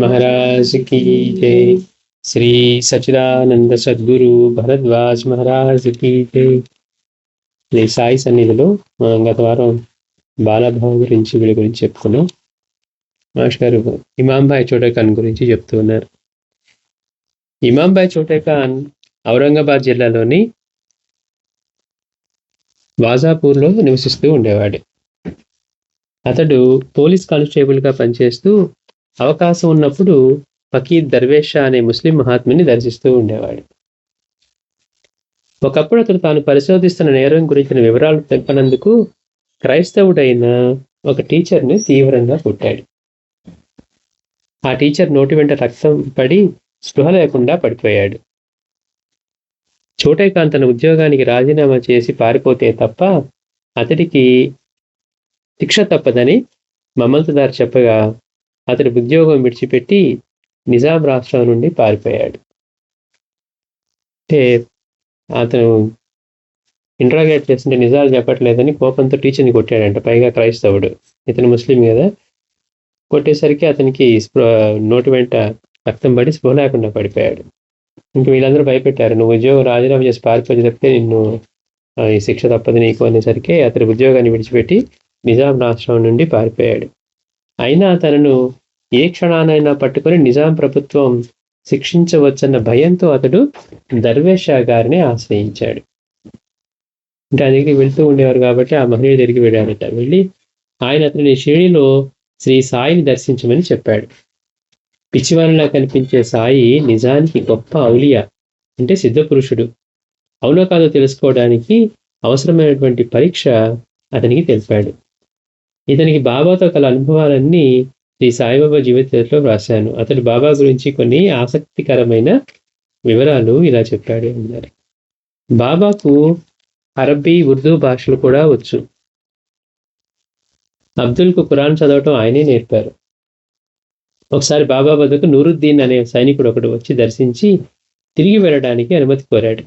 महाराज की जय। శ్రీ సచిదానంద సద్గురు భరద్వాజ్ మహారాజ్ की जय। ఈ సాయి సన్నిధిలో మనం గత వారం బాలభావ గురించి వీళ్ళ గురించి చెప్పుకున్నాం. మాస్టర్ గారు ఇమాంబాయి చోటే ఖాన్ గురించి చెప్తూ ఉన్నారు. ఇమాంబాయి చోటే ఖాన్ ఔరంగాబాద్ జిల్లాలోని వాజాపూర్లో నివసిస్తూ ఉండేవాడు. అతడు పోలీస్ కానిస్టేబుల్గా పనిచేస్తూ అవకాశం ఉన్నప్పుడు ఫకీర్ దర్వేష్ షా అనే ముస్లిం మహాత్ముని దర్శిస్తూ ఉండేవాడు. ఒకప్పుడు అతడు తాను పరిశోధిస్తున్న నేరం గురించిన వివరాలు తెంపనందుకు క్రైస్తవుడైన ఒక టీచర్ని తీవ్రంగా కొట్టాడు. ఆ టీచర్ నోటి వెంట రక్తం పడి స్పృహ లేకుండా పడిపోయాడు. చోటే ఖాన్ తన ఉద్యోగానికి రాజీనామా చేసి పారిపోతే తప్ప అతడికి శిక్ష తప్పదని మమల్తదార్ చెప్పగా అతడు ఉద్యోగం విడిచిపెట్టి నిజాం రాష్ట్రం నుండి పారిపోయాడు. అంటే అతను ఇంట్రాగేట్ చేస్తుంటే నిజాలు చెప్పట్లేదని కోపంతో టీచర్ని కొట్టాడంట. పైగా క్రైస్తవుడు, ఇతను ముస్లిం కదా. కొట్టేసరికి అతనికి నోటి వెంట రక్తం పడి స్పృహ లేకుండా పడిపోయాడు. ఇంక వీళ్ళందరూ భయపెట్టారు, నువ్వు ఉద్యోగం రాజీనామా చేసి పారిపోయి తప్పితే నిన్ను ఈ శిక్ష తప్పదు నీకు అనేసరికి అతని ఉద్యోగాన్ని విడిచిపెట్టి నిజాం రాష్ట్రం నుండి పారిపోయాడు. అయినా తనను ఏ క్షణానైనా పట్టుకొని నిజాం ప్రభుత్వం శిక్షించవచ్చన్న భయంతో అతడు దర్వేష్ షా గారిని ఆశ్రయించాడు. అంటే ఆ దగ్గరికి వెళ్తూ ఉండేవారు కాబట్టి ఆ మహనీయుడి దగ్గరికి వెళ్ళాడట. వెళ్ళి ఆయన అతని షిరిడీలో శ్రీ సాయిని దర్శించమని చెప్పాడు. పిచ్చివారిలా కనిపించే సాయి నిజానికి గొప్ప ఔలియా, అంటే సిద్ధపురుషుడు. అవునో కాదో తెలుసుకోవడానికి అవసరమైనటువంటి పరీక్ష అతనికి తెలిపాడు. ఇతనికి బాబాతో కల అనుభవాలన్నీ శ్రీ సాయిబాబా జీవితంలో వ్రాశాను. అతడు బాబా గురించి కొన్ని ఆసక్తికరమైన వివరాలు ఇలా చెప్పాడు అన్నారు. బాబాకు అరబ్బీ, ఉర్దూ భాషలు కూడా వచ్చు. అబ్దుల్కు ఖురాన్ చదవటం ఆయనే నేర్పారు. ఒకసారి బాబా వద్దకు నూరుద్దీన్ అనే సైనికుడు ఒకడు వచ్చి దర్శించి తిరిగి వెళ్ళడానికి అనుమతి కోరాడు.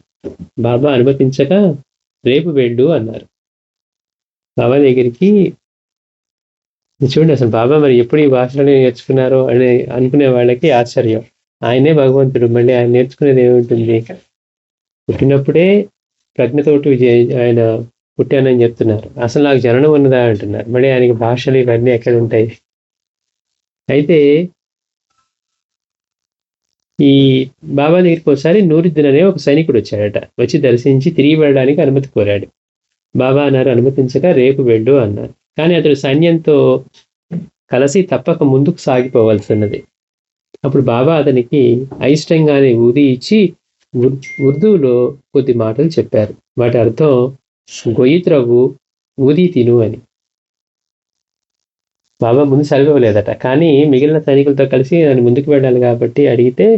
బాబా అనుమతించగా రేపు వెళ్ళు అన్నారు. బాబా దగ్గరికి చూడండి, అసలు బాబా మరి ఎప్పుడు ఈ భాషలోనే నేర్చుకున్నారో అని అనుకునే వాళ్ళకి ఆశ్చర్యం. ఆయనే భగవంతుడు, మళ్ళీ ఆయన నేర్చుకునేది ఏముంటుంది? పుట్టినప్పుడే ప్రజ్ఞతోటి ఆయన పుట్టానని చెప్తున్నారు. అసలు నాకు జననం ఉన్నదా అంటున్నారు. మళ్ళీ ఆయనకి భాషలు ఇవన్నీ ఎక్కడ ఉంటాయి? అయితే ఈ బాబా దగ్గరికి ఒకసారి నూరుద్దీన్ అనే ఒక సైనికుడు వచ్చాడట. వచ్చి దర్శించి తిరిగి వెళ్ళడానికి అనుమతి కోరాడు. బాబా అన్నారు, అనుమతించగా రేపు వెళ్ళు అన్నారు. కానీ అతడు సైన్యంతో కలిసి తప్పక ముందుకు సాగిపోవలసినది. అప్పుడు బాబా అతనికి అయిష్టంగానే ఊది ఇచ్చి ఉర్దూలో కొద్ది మాటలు చెప్పారు. వాటి అర్థం గొయ్యి త్రవ్వు, ఊది తిను అని. బాబా ముందు సరిపోలేదట. కానీ మిగిలిన సైనికులతో కలిసి ఆయన ముందుకు వెళ్ళాలి కాబట్టి అడిగితే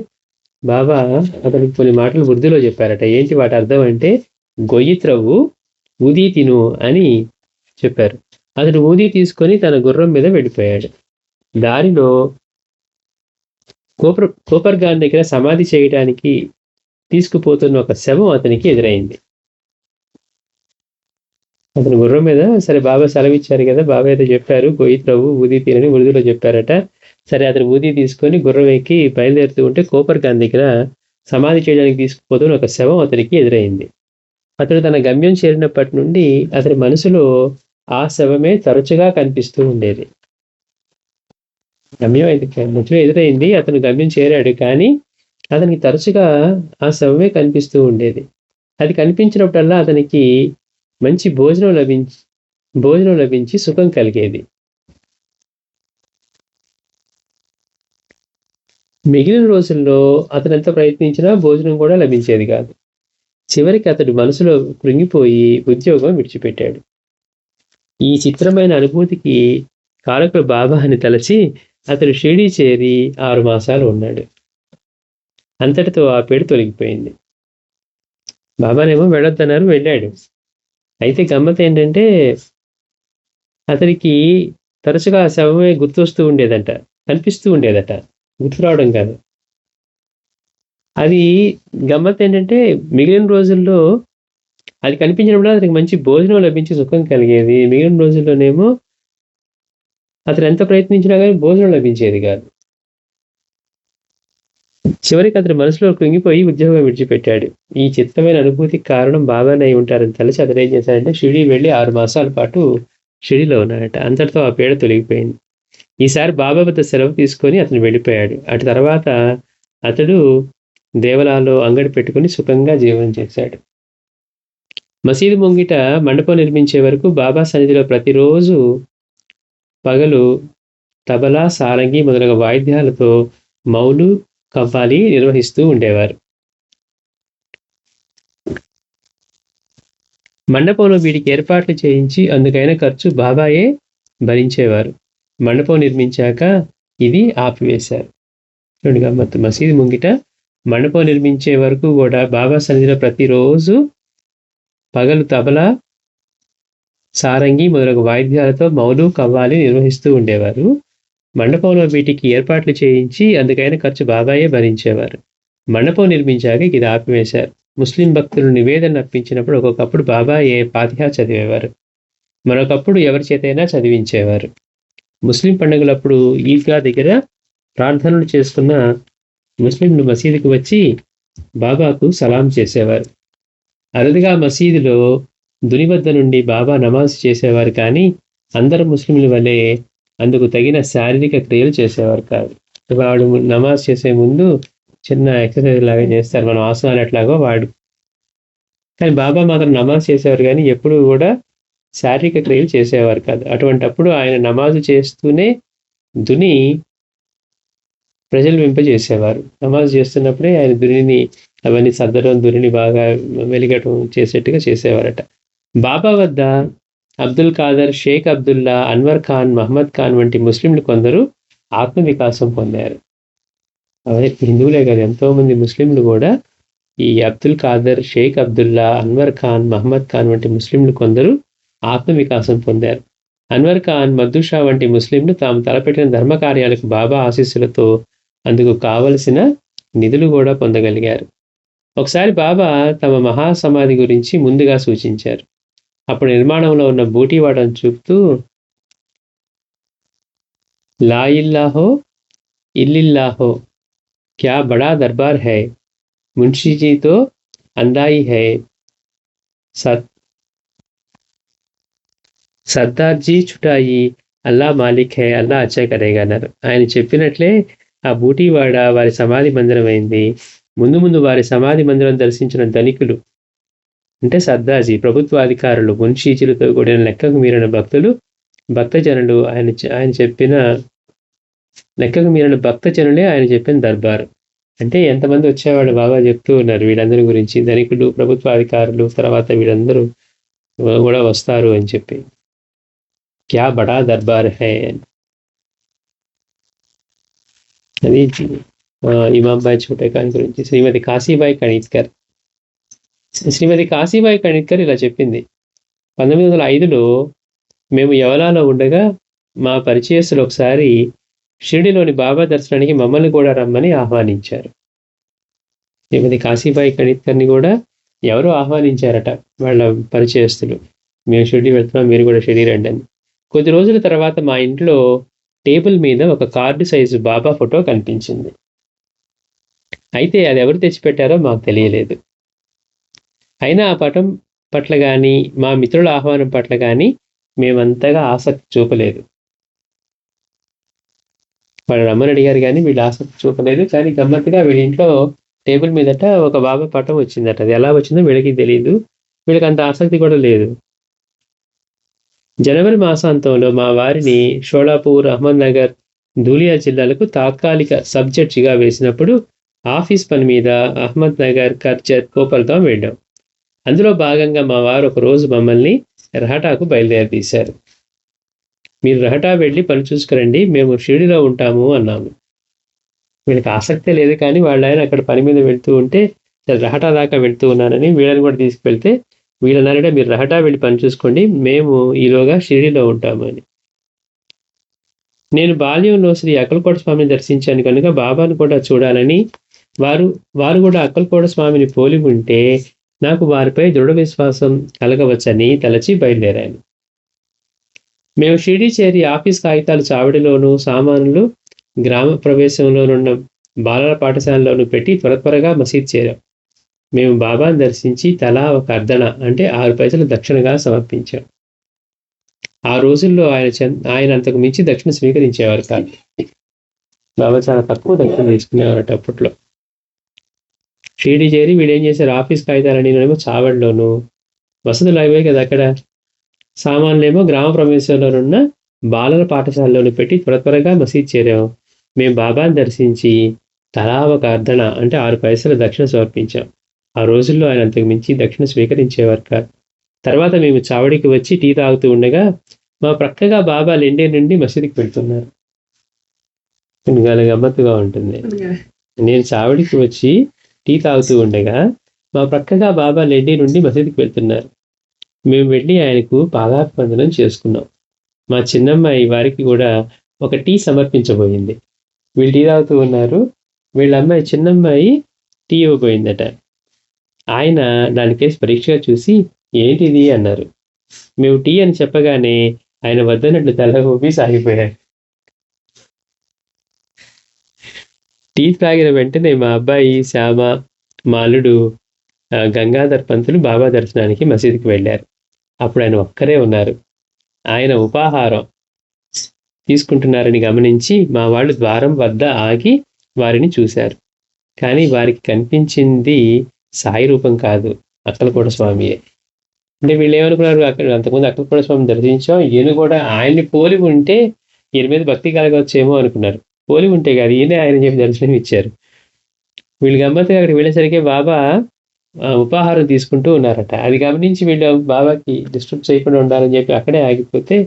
బాబా అతనికి కొన్ని మాటలు ఉర్దూలో చెప్పారట. ఏంటి వాటి అర్థం అంటే గొయ్యి త్రవ్వు, ఊది తిను అని చెప్పారు. అతడు ఊది తీసుకొని తన గుర్రం మీద వెళ్ళిపోయాడు. దారిలో కోపర్గాన్ దగ్గర సమాధి చేయడానికి తీసుకుపోతున్న ఒక శవం అతనికి ఎదురైంది. అతని గుర్రం మీద, సరే బాబా సెలవిచ్చారు కదా, బాబా అయితే చెప్పారు గొయ్యి త్రవ్వు, ఊది తీరని ఉర్దూలో చెప్పారట. సరే అతను ఊది తీసుకొని గుర్రం ఎక్కి బయలుదేరుతూ ఉంటే కోపర్గాన్ దగ్గర సమాధి చేయడానికి తీసుకుపోతున్న ఒక శవం అతనికి ఎదురైంది. అతడు తన గమ్యం చేరినప్పటి నుండి అతని మనసులో ఆ శవమే తరచుగా కనిపిస్తూ ఉండేది. గమ్యం మధ్యలో ఎదురైంది, అతను గమ్యం చేరాడు, కానీ అతనికి తరచుగా ఆ శవమే కనిపిస్తూ ఉండేది. అది కనిపించినప్పుడల్లా అతనికి మంచి భోజనం లభించి సుఖం కలిగేది. మిగిలిన రోజుల్లో అతను ఎంత ప్రయత్నించినా భోజనం కూడా లభించేది కాదు. చివరికి అతడు మనసులో కృంగిపోయి ఉద్యోగం విడిచిపెట్టాడు. ఈ చిత్రమైన అనుభూతికి కారకుడు బాబా అని తలచి అతడు షిరిడీ చేరి 6 మాసాలు ఉన్నాడు. అంతటితో ఆ పేరు తొలగిపోయింది. బాబానేమో వెళ్ళొద్దన్నారు, వెళ్ళాడు. అయితే గమ్మత్ ఏంటంటే అతనికి తరచుగా ఆ శవమే గుర్తొస్తూ ఉండేదంట, కనిపిస్తూ ఉండేదట, గుర్తు రావడం కాదు. అది గమ్మత్ ఏంటంటే మిగిలిన రోజుల్లో అది కనిపించినప్పుడు అతనికి మంచి భోజనం లభించి సుఖం కలిగేది. మిగిలిన రోజుల్లోనేమో అతను ఎంత ప్రయత్నించినా కానీ భోజనం లభించేది కాదు. చివరికి అతని మనసులో కృంగిపోయి ఉద్యోగం విడిచిపెట్టాడు. ఈ చిత్తమైన అనుభూతికి కారణం బాబానే అయి ఉంటారని తలచి అతను ఏం చేశాడంటే షిరిడీ వెళ్ళి 6 మాసాల పాటు షిరిడీలో ఉన్నాడట. అంతటితో ఆ పీడ తొలగిపోయింది. ఈసారి బాబా వద్ద సెలవు తీసుకొని అతను వెళ్ళిపోయాడు. అటు తర్వాత అతడు దేవాలయాల్లో అంగడి పెట్టుకుని సుఖంగా జీవనం చేశాడు. మసీదు ముంగిట మండపం నిర్మించే వరకు బాబా సన్నిధిలో ప్రతిరోజు పగలు తబలా, సారంగి మొదలగు వాయిద్యాలతో మౌలు, కవ్వాలి నిర్వహిస్తూ ఉండేవారు. మండపంలో వీటికి ఏర్పాట్లు చేయించి అందుకైన ఖర్చు బాబాయే భరించేవారు. మండపం నిర్మించాక ఇది ఆపివేశారు. చూడండి గమ్మత్తు, మసీదు ముంగిట మండపం నిర్మించే వరకు కూడా బాబా సన్నిధిలో ప్రతిరోజు పగలు తబలా, సారంగి మొదలగు వాయిద్యాలతో మౌలు, కవ్వాలి నిర్వహిస్తూ ఉండేవారు. మండపంలో వీటికి ఏర్పాట్లు చేయించి అందుకైన ఖర్చు బాబాయే భరించేవారు. మండపం నిర్మించాక ఇది ఆపివేశారు. ముస్లిం భక్తులు నివేదన అర్పించినప్పుడు ఒక్కొక్కప్పుడు బాబాయే ఫాతిహా చదివేవారు. మరొకప్పుడు ఎవరి చేతైనా చదివించేవారు. ముస్లిం పండుగలప్పుడు ఈద్గా దగ్గర ప్రార్థనలు చేసుకున్న ముస్లింలు మసీదుకు వచ్చి బాబాకు సలాం చేసేవారు. అరుదుగా మసీదులో దుని వద్ద నుండి బాబా నమాజ్ చేసేవారు, కానీ అందరు ముస్లింల వలె అందుకు తగిన శారీరక క్రియలు చేసేవారు కాదు. వాడు నమాజ్ చేసే ముందు చిన్న ఎక్సర్సైజ్ లాగా చేస్తారు, మనం ఆసనాలు ఎట్లాగో వాడు. కానీ బాబా మాత్రం నమాజ్ చేసేవారు, కానీ ఎప్పుడు కూడా శారీరక క్రియలు చేసేవారు కాదు. అటువంటప్పుడు ఆయన నమాజు చేస్తూనే దుని ప్రజలు వింపజేసేవారు. నమాజ్ చేస్తున్నప్పుడే ఆయన దునిని అవన్నీ సర్దడం, దునిని బాగా వెలిగటం చేసేట్టుగా చేసేవారట. బాబా వద్ద అబ్దుల్ ఖాదర్, షేక్ అబ్దుల్లా, అన్వర్ ఖాన్, మహమ్మద్ ఖాన్ వంటి ముస్లింలు కొందరు ఆత్మ వికాసం పొందారు. అవే హిందువులే కాదు, ఎంతోమంది ముస్లింలు కూడా ఈ అబ్దుల్ ఖాదర్, షేక్ అబ్దుల్లా, అన్వర్ ఖాన్, మహమ్మద్ ఖాన్ వంటి ముస్లింలు కొందరు ఆత్మ వికాసం పొందారు. అన్వర్ ఖాన్, మద్దుషా వంటి ముస్లింలు తాము తలపెట్టిన ధర్మ కార్యాలకు బాబా ఆశీస్సులతో అందుకు కావలసిన నిధులు కూడా పొందగలిగారు. ఒకసారి బాబా తమ మహాసమాధి గురించి ముందుగా సూచించారు. అప్పుడు నిర్మాణంలో ఉన్న బూటీవాడను చూపుతూ, లా ఇల్లాహో ఇల్లిల్లాహో క్యా బడా దర్బార్ హై, మున్షీజీతో అందాయి హై, సర్దార్జీ చుటాయి, అల్లా మాలిక్ హై, అల్లా అచ్చా కరేగా అన్నారు. ఆయన చెప్పినట్లే ఆ బూటీవాడ వారి సమాధి మందిరం అయింది. ముందు ముందు వారి సమాధి మందిరం దర్శించిన ధనికులు అంటే సర్దార్జీ, ప్రభుత్వ అధికారులు, మున్షీజీలతో కూడిన లెక్కకు మీరిన భక్తులు, భక్తజనులు ఆయన చెప్పిన లెక్కకు మీరిన భక్తజనులే ఆయన చెప్పిన దర్బారు. అంటే ఎంతమంది వచ్చేవాళ్ళు బాబా చెప్తూ ఉన్నారు వీళ్ళందరి గురించి. ధనికులు, ప్రభుత్వ అధికారులు, తర్వాత వీళ్ళందరూ కూడా వస్తారు అని చెప్పి. క్యా బడా దర్బార్ హై అని. అది ఇమాంబాయి ఛోటేఖాన్ గురించి. శ్రీమతి కాశీబాయి కణిత్కర్. శ్రీమతి కాశీబాయి కణిత్కర్ ఇలా చెప్పింది, 1905లో మేము యవలాలో ఉండగా మా పరిచయస్తులు ఒకసారి షిరిడిలోని బాబా దర్శనానికి మమ్మల్ని కూడా రమ్మని ఆహ్వానించారు. శ్రీమతి కాశీబాయి కణిత్కర్ని కూడా ఎవరో ఆహ్వానించారట వాళ్ళ పరిచయస్తులు. మేము షిరిడి వెళ్తున్నాం, మీరు కూడా షిరిడి రండి అని. కొద్ది రోజుల తర్వాత మా ఇంట్లో టేబుల్ మీద ఒక కార్డు సైజు బాబా ఫోటో కనిపించింది. అయితే అది ఎవరు తెచ్చిపెట్టారో మాకు తెలియలేదు. అయినా ఆ పటం పట్ల కానీ మా మిత్రుల ఆహ్వానం పట్ల కానీ మేమంతగా ఆసక్తి చూపలేదు. వాళ్ళు రమ్మని అడిగారు కానీ వీళ్ళు ఆసక్తి చూపలేదు. కానీ గమ్మత్తుగా వీళ్ళ ఇంట్లో టేబుల్ మీదట ఒక బాబా పటం వచ్చిందట. అది ఎలా వచ్చిందో వీళ్ళకి తెలియదు, వీళ్ళకి అంత ఆసక్తి కూడా లేదు. జనవరి మాసాంతంలో మా వారిని షోలాపూర్, అహ్మద్నగర్, ధూలియా జిల్లాలకు తాత్కాలిక సబ్ జడ్జిగా వేసినప్పుడు ఆఫీస్ పని మీద అహ్మద్నగర్, కర్జత్, కోపల్గాం వెళ్ళాం. అందులో భాగంగా మా వారు ఒకరోజు మమ్మల్ని రహటాకు బయలుదేరదీశారు. మీరు రహటా వెళ్ళి పని చూసుకురండి, మేము షిరిడిలో ఉంటాము అన్నాము. వీళ్ళకి ఆసక్తే లేదు, కానీ వాళ్ళ ఆయన అక్కడ పని మీద వెళ్తూ ఉంటే రహటా దాకా వెళ్తూ ఉన్నానని వీళ్ళని కూడా తీసుకువెళ్తే వీళ్ళన్నారంటే మీరు రహటా వెళ్ళి పని చూసుకోండి, మేము ఈలోగా షిరిడిలో ఉంటాము అని. నేను బాల్యంలో శ్రీ అక్కలకోట స్వామిని దర్శించాను కనుక బాబాను కూడా చూడాలని, వారు కూడా అక్కలకోట స్వామిని పోలి ఉంటే నాకు వారిపై దృఢ విశ్వాసం కలగవచ్చని తలచి బయలుదేరాను. మేము షిరిడి చేరి ఆఫీస్ కాగితాలు చావడిలోనూ, సామానులు గ్రామ ప్రవేశంలోనున్న బాలల పాఠశాలలోనూ పెట్టి త్వరగా మసీద్ చేరాం. మేము బాబాను దర్శించి తలా ఒక అర్ధణ అంటే 6 పైసలు దక్షిణగా సమర్పించాం. ఆ రోజుల్లో ఆయన అంతకు మించి దక్షిణ స్వీకరించేవారు కాదు. బాబా చాలా తక్కువ దక్షిణ తీసుకునేవారట అప్పట్లో. షిరిడి చేరి వీడేం చేశారు, ఆఫీస్ కాగితాలని ఏమో చావడిలోను, వసతులు అయిపోయి కదా అక్కడ, సామాన్లేమో గ్రామ ప్రవేశంలోనున్న బాలల పాఠశాలలోను పెట్టి త్వరగా మసీద్ చేరాం. మేము బాబాను దర్శించి తలా ఒక అర్ధణ అంటే 6 పైసలు దక్షిణ సమర్పించాం. ఆ రోజుల్లో ఆయన అంతకు మించి దక్షిణ స్వీకరించేవారు కాదు. తర్వాత మేము చావడికి వచ్చి టీ తాగుతూ ఉండగా మా ప్రక్కగా బాబా లెండే నుండి మసీదుకి వెళ్తున్నారు. గమ్మత్తుగా ఉంటుంది. నేను చావడికి వచ్చి టీ తాగుతూ ఉండగా మా ప్రక్కగా బాబా లెండే నుండి మసీదుకి వెళ్తున్నారు. మేము వెళ్ళి ఆయనకు పాదాభివందనం చేసుకున్నాం. మా చిన్నమ్మాయి వారికి కూడా ఒక టీ సమర్పించబోయింది. వీళ్ళు టీ తాగుతూ ఉన్నారు. వీళ్ళ అమ్మాయి చిన్నమ్మాయి టీ ఇవ్వబోయిందట. ఆయన దానికేసి పరీక్షగా చూసి ఏంటిది అన్నారు. మేము టీ అని చెప్పగానే ఆయన వద్దన్నట్లు తల ఊపి సాగిపోయారు. టీ తాగిన వెంటనే మా అబ్బాయి శ్యామ, మా అల్లుడు గంగాధర్ పంతులు బాబా దర్శనానికి మసీదుకి వెళ్ళారు. అప్పుడు ఆయన ఒక్కరే ఉన్నారు. ఆయన ఉపాహారం తీసుకుంటున్నారని గమనించి మా వాళ్ళు ద్వారం వద్ద ఆగి వారిని చూశారు. కానీ వారికి కనిపించింది సాయి రూపం కాదు, అక్కలకోట స్వామియే. అంటే వీళ్ళు ఏమనుకున్నారు, అక్కడ అంతకుముందు అక్కలకోట స్వామిని దర్శించాం, ఈయన కూడా ఆయన్ని పోలి ఉంటే ఈయన మీద భక్తి కలగవచ్చేమో అనుకున్నారు. పోలి ఉంటే కాదు, ఈయనే ఆయన చెప్పి దర్శనం ఇచ్చారు. వీళ్ళు గమ్మత్తుగా అక్కడికి వెళ్ళేసరికి బాబా ఉపాహారం తీసుకుంటూ ఉన్నారట. అది గమనించి వీళ్ళు బాబాకి డిస్టర్బ్ చేయకుండా ఉండాలని చెప్పి అక్కడే ఆగిపోతే,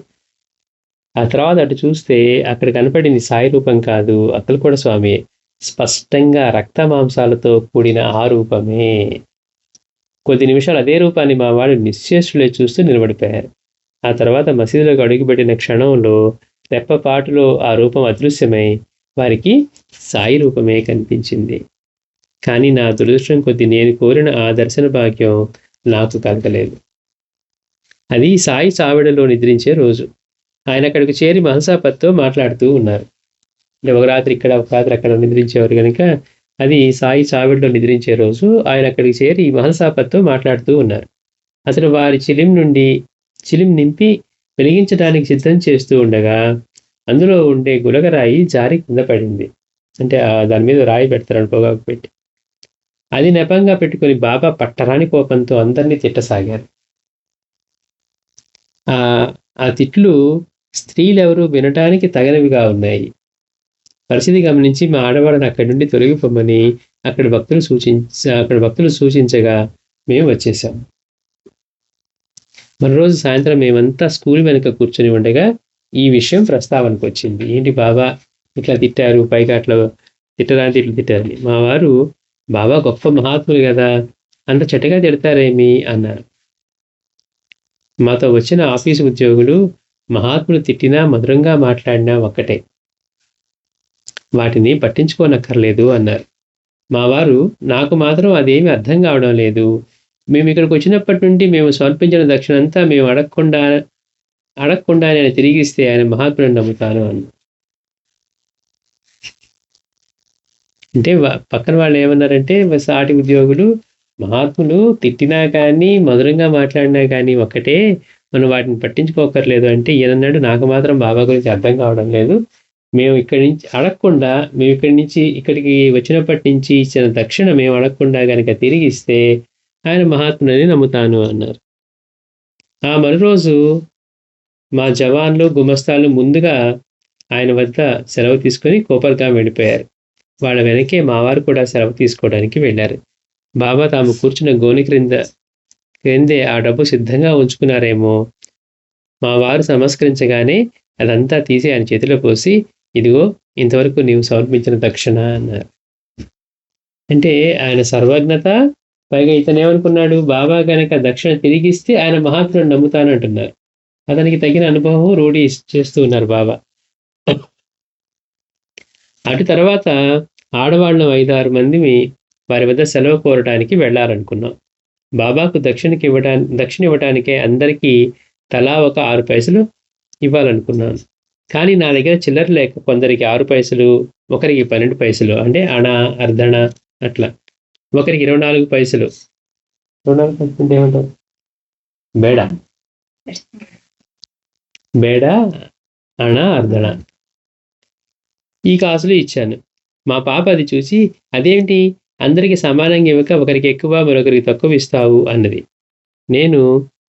ఆ తర్వాత అటు చూస్తే అక్కడ కనపడింది సాయి రూపం కాదు, అక్కలకోట స్వామి. స్పష్టంగా రక్త మాంసాలతో కూడిన ఆ రూపమే. కొద్ది నిమిషాలు అదే రూపాన్ని మా వాడు నిశ్చేష్టులే చూస్తూ నిలబడిపోయారు. ఆ తర్వాత మసీదులోకి అడుగుపెట్టిన క్షణంలో రెప్పపాటులో ఆ రూపం అదృశ్యమై వారికి సాయి రూపమే కనిపించింది. కానీ నా దురదృష్టం కొద్ది నేను కోరిన ఆ దర్శన భాగ్యం నాకు కలగలేదు. అది సాయి చావిడలో నిద్రించే రోజు. ఆయన అక్కడికి చేరి మహసాపత్తో మాట్లాడుతూ ఉన్నారు. అంటే ఒక రాత్రి ఇక్కడ, ఒక రాత్రి అక్కడ నిద్రించేవారు కనుక అది సాయి చావిడిలో నిద్రించే రోజు. ఆయన అక్కడికి చేరి మహసాపత్తో మాట్లాడుతూ ఉన్నారు. అతను వారి చిలిం నింపి వెలిగించడానికి సిద్ధం చేస్తూ ఉండగా అందులో ఉండే గులగరాయి జారి కింద పడింది. అంటే దాని మీద రాయి పెడతారని పొగాకు పెట్టి, అది నెపంగా పెట్టుకుని బాబా పట్టరాని కోపంతో అందరినీ తిట్టసాగారు. ఆ తిట్లు స్త్రీలెవరూ వినటానికి తగనివిగా ఉన్నాయి. పరిస్థితి గమనించి మా ఆడవాళ్ళని అక్కడి నుండి తొలగిపోమని అక్కడ భక్తులు సూచించగా మేము వచ్చేసాం. మరోరోజు సాయంత్రం మేమంతా స్కూల్ వెనుక కూర్చొని ఉండగా ఈ విషయం ప్రస్తావనకు వచ్చింది. ఏంటి బాబా ఇట్లా తిట్టారు, పైగా అట్లా తిట్టడానికి ఇట్లా తిట్టారని. మా వారు బాబా గొప్ప మహాత్ములు కదా, అంత చెడ్డగా తిడతారేమి అన్నారు. మాతో వచ్చిన ఆఫీసు ఉద్యోగులు మహాత్ములు తిట్టినా మధురంగా మాట్లాడినా ఒక్కటే, వాటిని పట్టించుకోనక్కర్లేదు అన్నారు. మా వారు నాకు మాత్రం అదేమి అర్థం కావడం లేదు. మేము ఇక్కడికి వచ్చినప్పటి నుండి మేము సమర్పించిన దక్షిణ అంతా మేము అడగకుండా నేను తిరిగిస్తే ఆయన మహాత్ములను నమ్ముతాను అన్న. అంటే పక్కన వాళ్ళు ఏమన్నారంటే, సాటి ఉద్యోగులు మహాత్ములు తిట్టినా కానీ మధురంగా మాట్లాడినా కానీ ఒక్కటే, మనం వాటిని పట్టించుకోకర్లేదు అంటే, ఈయనన్నాడు నాకు మాత్రం బాబా గురించి అర్థం కావడం లేదు. మేము ఇక్కడి నుంచి అడగకుండా, మేము ఇక్కడికి వచ్చినప్పటి నుంచి ఇచ్చిన దక్షిణ మేము అడగకుండా కనుక తిరిగిస్తే ఆయన మహాత్ములని నమ్ముతాను అన్నారు. ఆ మరురోజు మా జవాన్లు గుమస్తాలు ముందుగా ఆయన వద్ద సెలవు తీసుకొని కోపర్గాం వెళ్ళిపోయారు. వాళ్ళ వెనకే మావారు కూడా సెలవు తీసుకోవడానికి వెళ్ళారు. బాబా తాము కూర్చున్న గోని క్రిందే ఆ డబ్బు సిద్ధంగా ఉంచుకున్నారేమో. మా వారు నమస్కరించగానే అదంతా తీసి ఆయన చేతిలో పోసి, ఇదిగో ఇంతవరకు నీవు సమర్పించిన దక్షిణ అన్నారు. అంటే ఆయన సర్వజ్ఞత, పైగా ఇతనేమనుకున్నాడు, బాబా గనక దక్షిణ తిరిగిస్తే ఆయన మహాత్ములను నమ్ముతానంటున్నారు. అతనికి తగిన అనుభవం రూఢి చేస్తూ ఉన్నారు బాబా. అటు తర్వాత ఆడవాళ్ళం 5-6 మంది వారి వద్ద సెలవు కోరటానికి వెళ్ళాలనుకున్నాం. బాబాకు దక్షిణ ఇవ్వటానికే అందరికీ తలా ఒక 6 పైసలు ఇవ్వాలనుకున్నాను. కానీ నా దగ్గర చిల్లర లేక కొందరికి 6 పైసలు, ఒకరికి 12 పైసలు, అంటే అణ, అర్ధణ అట్లా, ఒకరికి 24 పైసలు. 24 పైసలు అంటే ఏమంటారు? బేడా, బేడా, అణ, అర్ధణ, ఈ కాసులు ఇచ్చాను. మా పాప అది చూసి, అదేంటి అందరికి సమానంగా ఇవ్వక ఒకరికి ఎక్కువ మరొకరికి తక్కువ ఇస్తావు అన్నది. నేను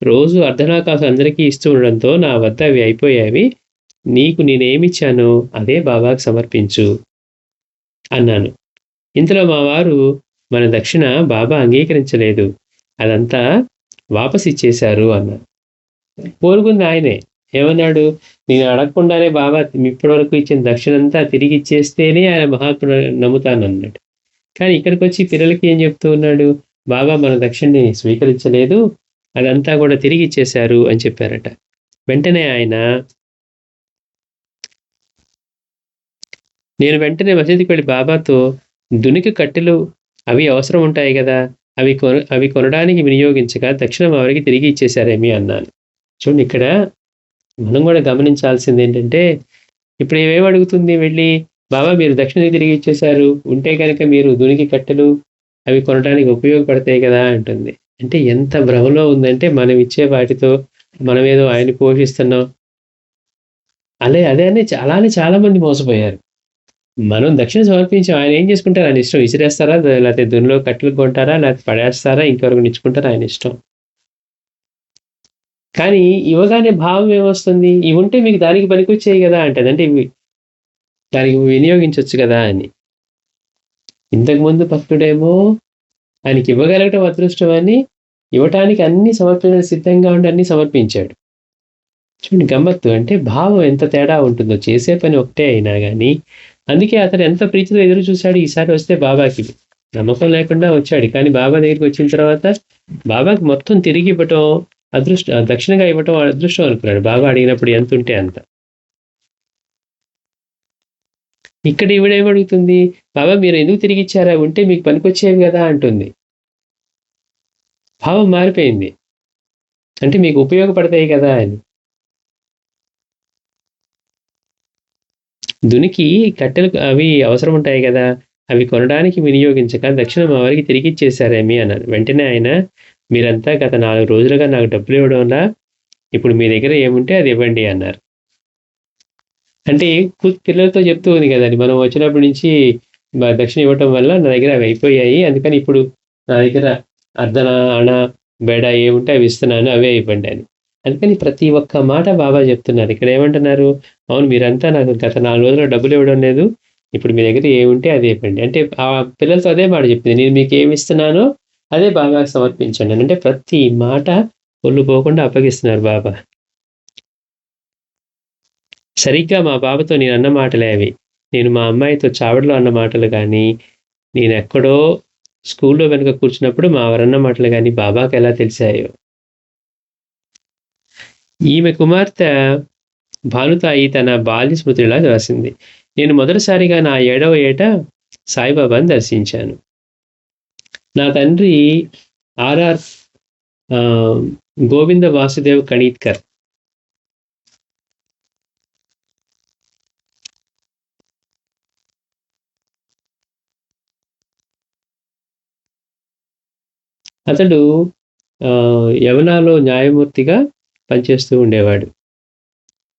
రోజు అర్ధనా కాసు అందరికీ ఇస్తూ ఉండడంతో నా వద్ద అవి అయిపోయావి. నీకు నేనేమిచ్చానో అదే బాబాకు సమర్పించు అన్నాను. ఇంతలో మా వారు, మన దక్షిణ బాబా అంగీకరించలేదు, అదంతా వాపసు ఇచ్చేశారు అన్నారు. కోరుకుంది ఆయనే. ఏమన్నాడు? నేను అడగకుండానే బాబా ఇప్పటి వరకు ఇచ్చిన దక్షిణంతా తిరిగి ఇచ్చేస్తేనే ఆయన మహాత్ముడు నమ్ముతానన్నాడు. కానీ ఇక్కడికి వచ్చి పిల్లలకి ఏం చెప్తూ ఉన్నాడు? బాబా మన దక్షిణని స్వీకరించలేదు, అదంతా కూడా తిరిగి ఇచ్చేశారు అని చెప్పారట. వెంటనే ఆయన, నేను వెంటనే మసీదుకి వెళ్ళి బాబాతో, దునికి కట్టెలు అవి అవసరం ఉంటాయి కదా, అవి కొనడానికి వినియోగించగా దక్షిణం వారికి తిరిగి ఇచ్చేశారేమి అన్నాను. చూడండి, ఇక్కడ మనం కూడా గమనించాల్సింది ఏంటంటే, ఇప్పుడు ఏమేమి అడుగుతుంది వెళ్ళి, బాబా మీరు దక్షిణ తిరిగి ఇచ్చేశారు, ఉంటే కనుక మీరు దునికి కట్టెలు అవి కొనడానికి ఉపయోగపడతాయి కదా అంటుంది. అంటే ఎంత భ్రమలో ఉందంటే, మనం ఇచ్చే వాటితో మనం ఏదో ఆయన పోషిస్తున్నాం. అలానే చాలా మంది మోసపోయారు. మనం దక్షిణ సమర్పించాం, ఆయన ఏం చేసుకుంటారు? ఆయన ఇష్టం. విసిరేస్తారా, లేకపోతే దునిలో కట్టెలు కొంటారా, లేకపోతే పడేస్తారా, ఇంకెవరికి నిచ్చుకుంటారా, ఆయన ఇష్టం. కానీ ఇవ్వగానే భావం ఏమొస్తుంది? ఇవి ఉంటే మీకు దానికి పనికొచ్చేయి కదా అంటది. అంటే ఇవి దానికి వినియోగించవచ్చు కదా అని. ఇంతకుముందు భక్తుడేమో ఆయనకి ఇవ్వగలగటం అదృష్టం అని ఇవ్వటానికి అన్ని సమర్పణలు సిద్ధంగా ఉండి అన్ని సమర్పించాడు. చూడండి గమ్మత్తు. అంటే భావం ఎంత తేడా ఉంటుందో. చేసే పని ఒకటే అయినా కానీ. అందుకే అతను ఎంత ప్రీతితో ఎదురు చూశాడు, ఈసారి వస్తే బాబాకి నమ్మకం లేకుండా వచ్చాడు. కానీ బాబా దగ్గరికి వచ్చిన తర్వాత బాబాకి మొత్తం తిరిగి ఇవ్వటం దక్షిణగా ఇవ్వటం అదృష్టం అనుకున్నాడు. బాబా అడిగినప్పుడు ఎంత ఉంటే అంత. ఇక్కడ ఈవిడేమడుగుతుంది? బాబా మీరు ఎందుకు తిరిగి ఇచ్చారా, ఉంటే మీకు పనికొచ్చేవి కదా అంటుంది. భావం మారిపోయింది. అంటే మీకు ఉపయోగపడతాయి కదా అని. దునికి కట్టెలు అవి అవసరం ఉంటాయి కదా, అవి కొనడానికి వినియోగించక దక్షిణం వారికి తిరిగి ఇచ్చేశారేమి అన్నాను. వెంటనే ఆయన, మీరంతా గత 4 రోజులుగా నాకు డబ్బులు ఇవ్వడంలా, ఇప్పుడు మీ దగ్గర ఏముంటే అది ఇవ్వండి అన్నారు. అంటే పిల్లలతో చెప్తూ ఉంది కదండి, మనం వచ్చినప్పటి నుంచి దక్షిణ ఇవ్వటం వల్ల నా దగ్గర అవి అయిపోయాయి, అందుకని ఇప్పుడు నా దగ్గర అర్ధన, అణ, బేడ ఏముంటే అవి ఇస్తున్నాను, అవే ఇవ్వండి అని. అందుకని ప్రతి ఒక్క మాట బాబా చెప్తున్నారు. ఇక్కడ ఏమంటున్నారు? అవును, మీరంతా నాకు గత 4 రోజులు డబ్బులు ఇవ్వడం లేదు, ఇప్పుడు మీ దగ్గర ఏముంటే అదే ఇవ్వండి. అంటే ఆ పిల్లలతో అదే మాట చెప్తుంది, నేను మీకు ఏమి ఇస్తున్నానో అదే బాబాకి సమర్పించండి. అంటే ప్రతి మాట ఒళ్ళు పోకుండా అప్పగిస్తున్నారు బాబా. సరిగ్గా మా బాబాతో నేను అన్న మాటలే అవి. నేను మా అమ్మాయితో చావడిలో అన్న మాటలు కానీ, నేను ఎక్కడో స్కూల్లో వెనుక కూర్చున్నప్పుడు మా ఎవరన్న మాటలు కానీ బాబాకి ఎలా తెలిసాయో. ఈమె కుమార్తె భానుతాయి తన బాల్య స్మృతిలా రాసింది. నేను మొదటిసారిగా నా 7వ ఏట సాయిబాబాను దర్శించాను. నా తండ్రి ఆర్ఆర్ గోవింద వాసుదేవ్ కణీత్కర్. అతడు యవనాలో న్యాయమూర్తిగా పనిచేస్తూ ఉండేవాడు.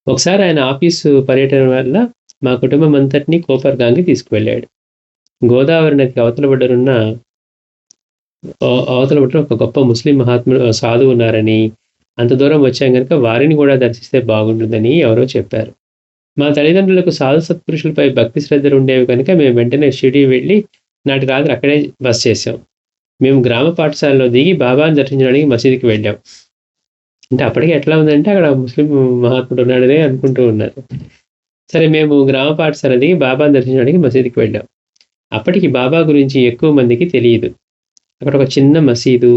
ఒకసారి ఆయన ఆఫీసు పర్యటన వల్ల మా కుటుంబం అంతటినీ కోపర్గాంకి తీసుకువెళ్ళాడు. గోదావరి నదికి అవతల ఒడ్డున ఒక గొప్ప ముస్లిం మహాత్ముడు సాధువు ఉన్నారని, అంత దూరం వచ్చాం కనుక వారిని కూడా దర్శిస్తే బాగుంటుందని ఎవరో చెప్పారు. మా తల్లిదండ్రులకు సాధు సత్పురుషులపై భక్తి శ్రద్ధలు ఉండేవి కనుక మేము వెంటనే షిరిడీ వెళ్ళి నాటి రాత్రి అక్కడే బస చేసాం. మేము గ్రామ పాఠశాలలో దిగి బాబాను దర్శించడానికి మసీదుకి వెళ్ళాం. అంటే అప్పటికి ఎట్లా ఉందంటే అక్కడ ముస్లిం మహాత్ముడు ఉన్నాడనే అనుకుంటూ ఉన్నారు. సరే, మేము గ్రామ పాఠశాల దిగి బాబాను దర్శించడానికి మసీదుకి వెళ్ళాం. అప్పటికి బాబా గురించి ఎక్కువ మందికి తెలియదు. అక్కడ ఒక చిన్న మసీదు,